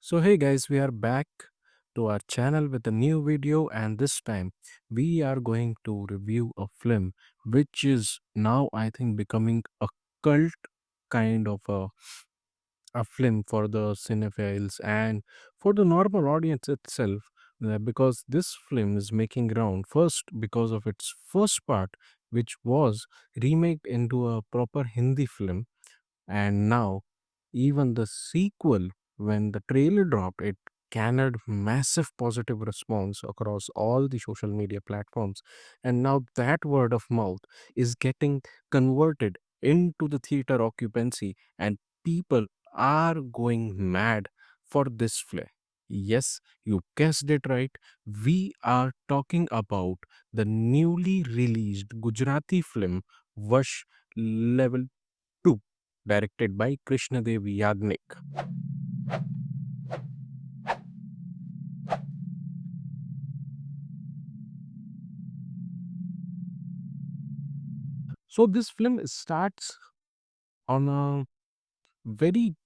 So, hey guys, we are back to our channel with a new video, and this time we are going to review a film which is now, I think, becoming a cult kind of a film for the cinephiles and for the normal audience itself. Because this film is making ground first because of its first part, which was remade into a proper Hindi film, and now, even the sequel, when the trailer dropped, it garnered massive positive response across all the social media platforms. And now that word of mouth is getting converted into the theater occupancy, and people are going mad for this film. Yes, you guessed it right. We are talking about the newly released Gujarati film Vash Level 2, directed by Krishnadev Yagnik. So this film starts on a very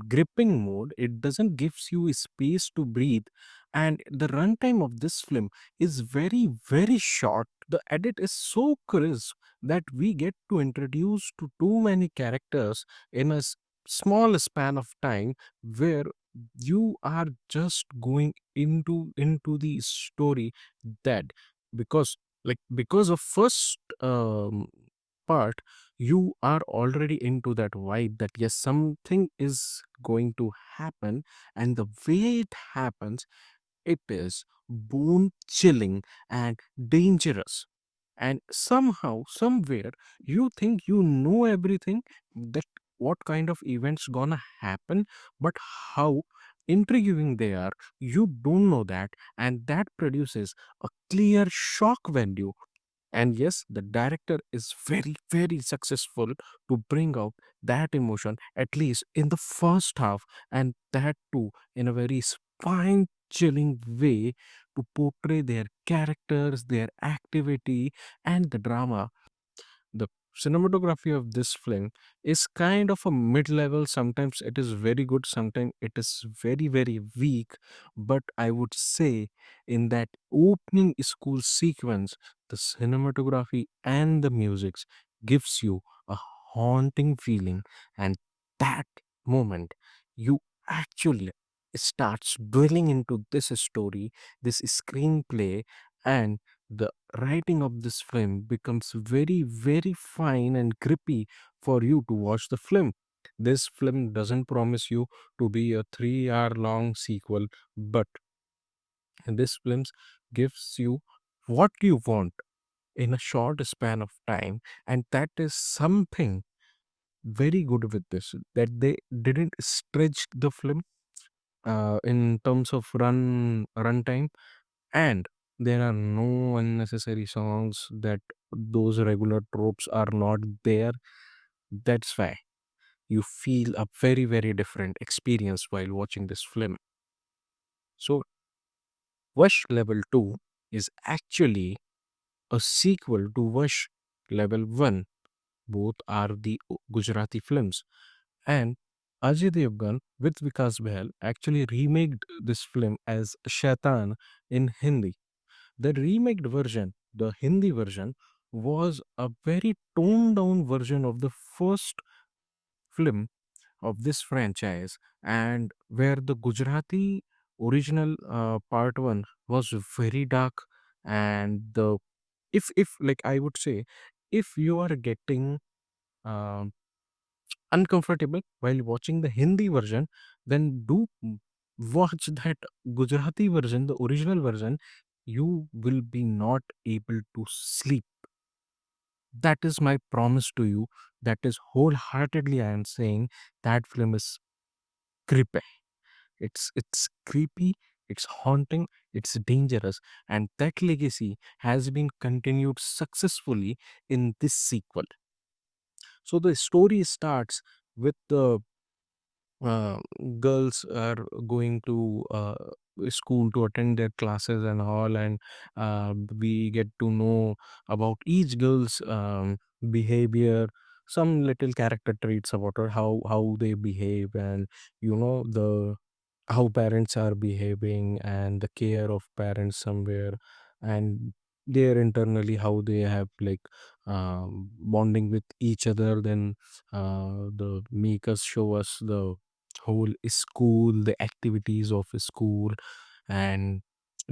gripping mode. It doesn't gives you a space to breathe, and the runtime of this film is very short. The edit is so crisp that we get to introduce to too many characters in a small span of time, where you are just going into the story, that because because of first part, you are already into that vibe that yes, something is going to happen, and the way it happens, it is bone chilling and dangerous. And somehow, somewhere, you think you know everything, that what kind of events gonna happen, but how intriguing they are, you don't know that, and that produces a clear shock value. And yes, the director is very successful to bring out that emotion, at least in the first half, and that too in a very spine chilling way, to portray their characters, their activity, and the drama. The cinematography of this film is kind of a mid-level. Sometimes it is very good, sometimes it is very weak. But I would say, in that opening school sequence, the cinematography and the music gives you a haunting feeling, and that moment you actually starts dwelling into this story, this screenplay, and the writing of this film becomes very fine and grippy for you to watch the film. This film doesn't promise you to be a 3 hour long sequel, but this film gives you what you want in a short span of time, and that is something very good with this, that they didn't stretch the film in terms of runtime, and there are no unnecessary songs, that those regular tropes are not there. That's why you feel a very different experience while watching this film. So Vash Level 2 is actually a sequel to Vash Level 1. Both are the Gujarati films, and Ajay Devgn with Vikas Behal actually remade this film as Shaitaan in Hindi. The remade version, the Hindi version, was a very toned down version of the first film of this franchise, and where the Gujarati original part one was very dark. And the if like I would say, if you are getting um uncomfortable while watching the Hindi version, then do watch that Gujarati version, the original version. You will be not able to sleep. That is my promise to you. That is wholeheartedly I am saying, that film is creepy. It's creepy, it's haunting, it's dangerous, and that legacy has been continued successfully in this sequel. So the story starts with the uh, girls are going to school to attend their classes and all, and we get to know about each girl's behavior, some little character traits about her, how they behave, and the how parents are behaving and the care of parents somewhere, and there internally how they have like bonding with each other. Then the makers show us the whole school, the activities of a school, and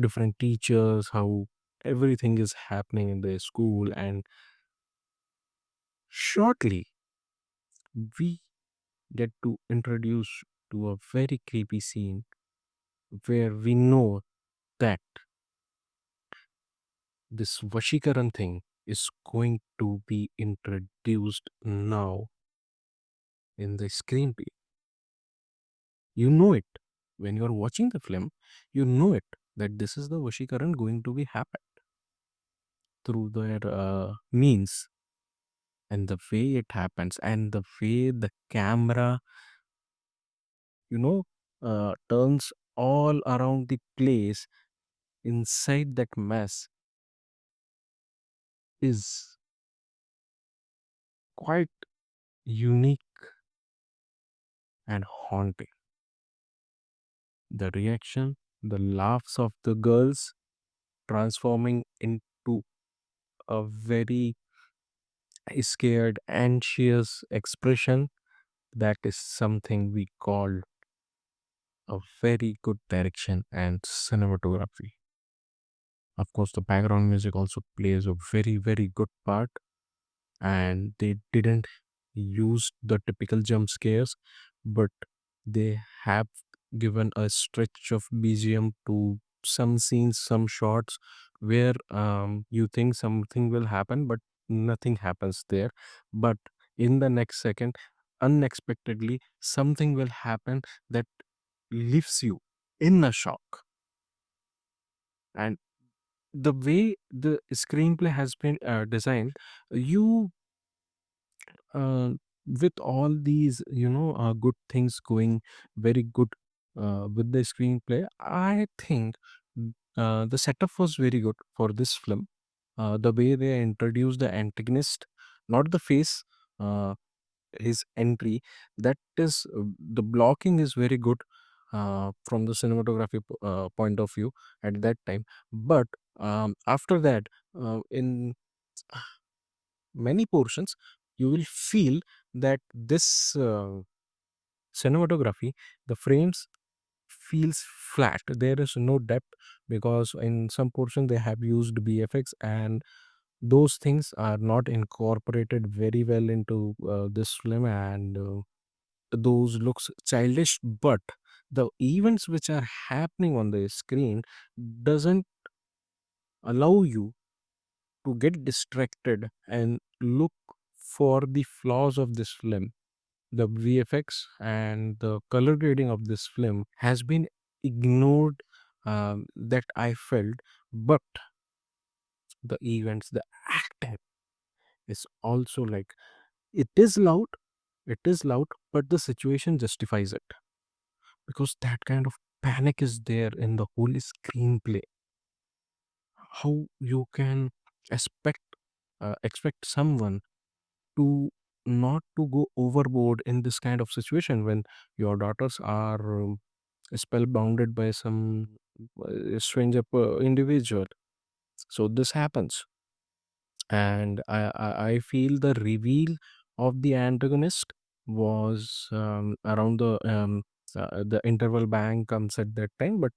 different teachers, how everything is happening in the school. And shortly we get to introduce to a very creepy scene where we know that this Vashikaran thing is going to be introduced now in the screenplay. You know it. When you're watching the film, you know it that this is the Vashikaran going to be happen through their means, and the way it happens and the way the camera, you know, turns all around the place inside that mess is quite unique and haunting. The reaction, the laughs of the girls transforming into a very scared, anxious expression, that is something we call a very good direction and cinematography. Of course, the background music also plays a very, very good part, and they didn't use the typical jump scares, but they have given a stretch of BGM to some scenes, some shots where you think something will happen, but nothing happens there. But in the next second, unexpectedly, something will happen that leaves you in a shock. And the way the screenplay has been designed, you uh, with all these good things going very good with the screenplay, I think the setup was very good for this film. The way they introduced the antagonist, not the face, uh, his entry, that is the blocking is very good from the cinematography point of view at that time. But after that, in many portions, you will feel that this cinematography, the frames feels flat. There is no depth, because in some portion they have used BFX, and those things are not incorporated very well into this film, and those looks childish. But the events which are happening on the screen doesn't allow you to get distracted and look for the flaws of this film. The VFX and the color grading of this film has been ignored, that I felt. But the events, the acting is also like, it is loud, it is loud, but the situation justifies it, because that kind of panic is there in the whole screenplay. How you can expect expect someone to not to go overboard in this kind of situation when your daughters are spellbounded by some stranger individual. So this happens, and I feel the reveal of the antagonist was around the interval bang comes at that time. But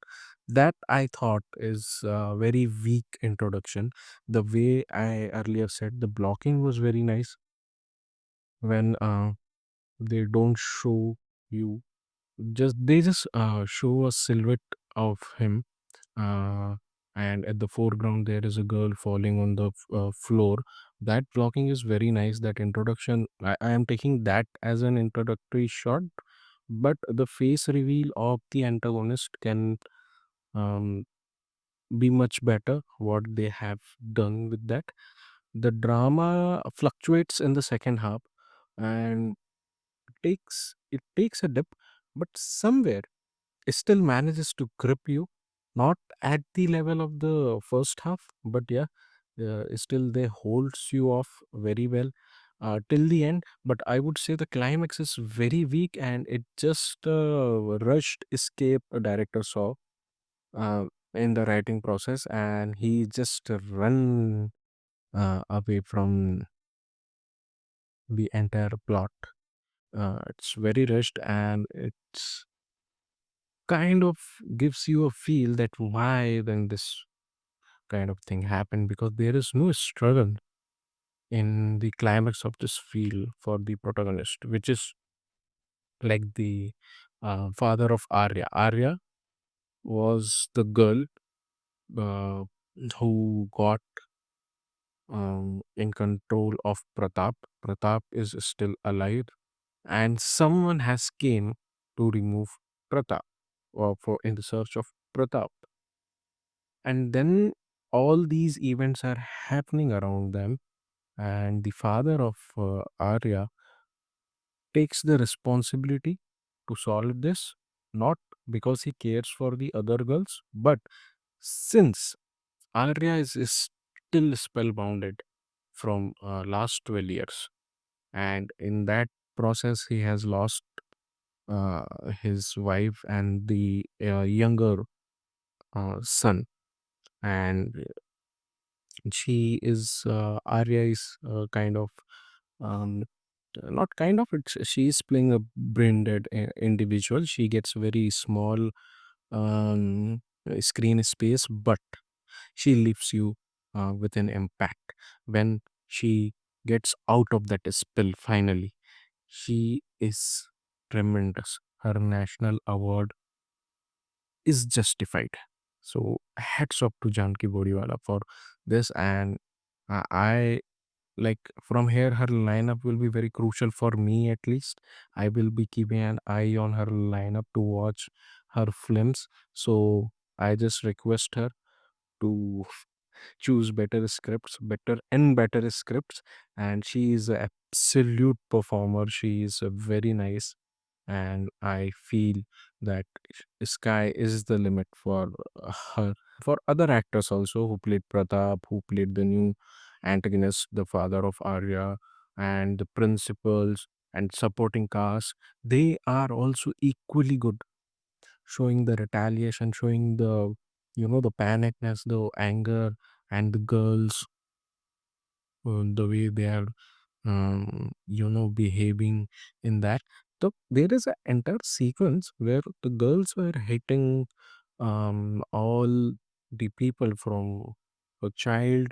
that I thought is a very weak introduction. The way I earlier said, the blocking was very nice when they don't show you, just they just show a silhouette of him, uh, and at the foreground there is a girl falling on the floor. That blocking is very nice. That introduction, I am taking that as an introductory shot. But the face reveal of the antagonist can um, be much better what they have done with that. The drama fluctuates in the second half, and it takes a dip, but somewhere it still manages to grip you, not at the level of the first half, but yeah, still they holds you off very well. till the end. But I would say the climax is very weak, and it just rushed escape a director saw uh, in the writing process, and he just run away from the entire plot. It's very rushed, and it's kind of gives you a feel that why then this kind of thing happened, because there is no struggle in the climax of this feel for the protagonist, which is like the father of Arya. Arya was the girl uh, who got in control of Pratap. Pratap is still alive, and someone has came to remove Pratap, or for in the search of Pratap. And then all these events are happening around them, and the father of Arya takes the responsibility to solve this, not because he cares for the other girls, but since Arya is still spellbounded from last 12 years, and in that process he has lost uh, his wife and the younger son, and she is Arya is kind of um, not kind of, it's she is playing a brain dead individual. She gets very small screen space, but she leaves you with an impact when she gets out of that spell finally. She is tremendous. Her national award is justified. So hats off to Janki Bodiwala for this, and I like from here her lineup will be very crucial for me. At least I will be keeping an eye on her lineup to watch her films. So I just request her to choose better scripts, better scripts, and she is an absolute performer. She is very nice, and I feel that sky is the limit for her. For other actors also who played Pratap, who played the new antagonist, the father of Arya, and the principals and supporting cast, they are also equally good, showing the retaliation, showing the the panicness, the anger, and the girls, the way they are behaving in that. So there is an entire sequence where the girls were hitting all the people from a child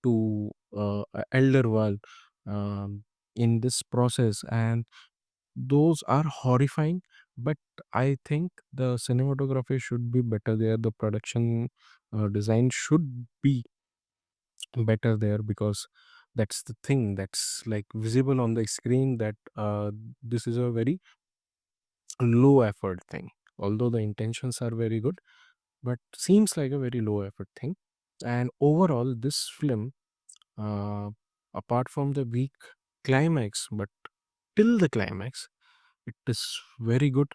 to a elder one in this process, and those are horrifying. But I think the cinematography should be better there, the production design should be better there, because that's the thing that's like visible on the screen, that this is a very low effort thing, although the intentions are very good, but seems like a very low effort thing. And overall this film, uh, apart from the weak climax, but till the climax it is very good.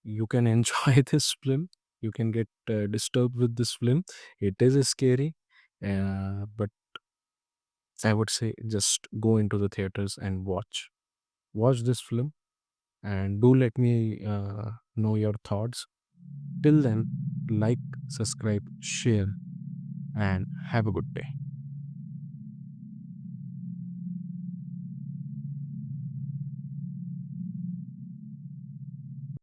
You can enjoy this film, you can get disturbed with this film. It is scary, but I would say just go into the theaters and watch this film, and do let me know your thoughts. Till then, like, subscribe, share, and have a good day.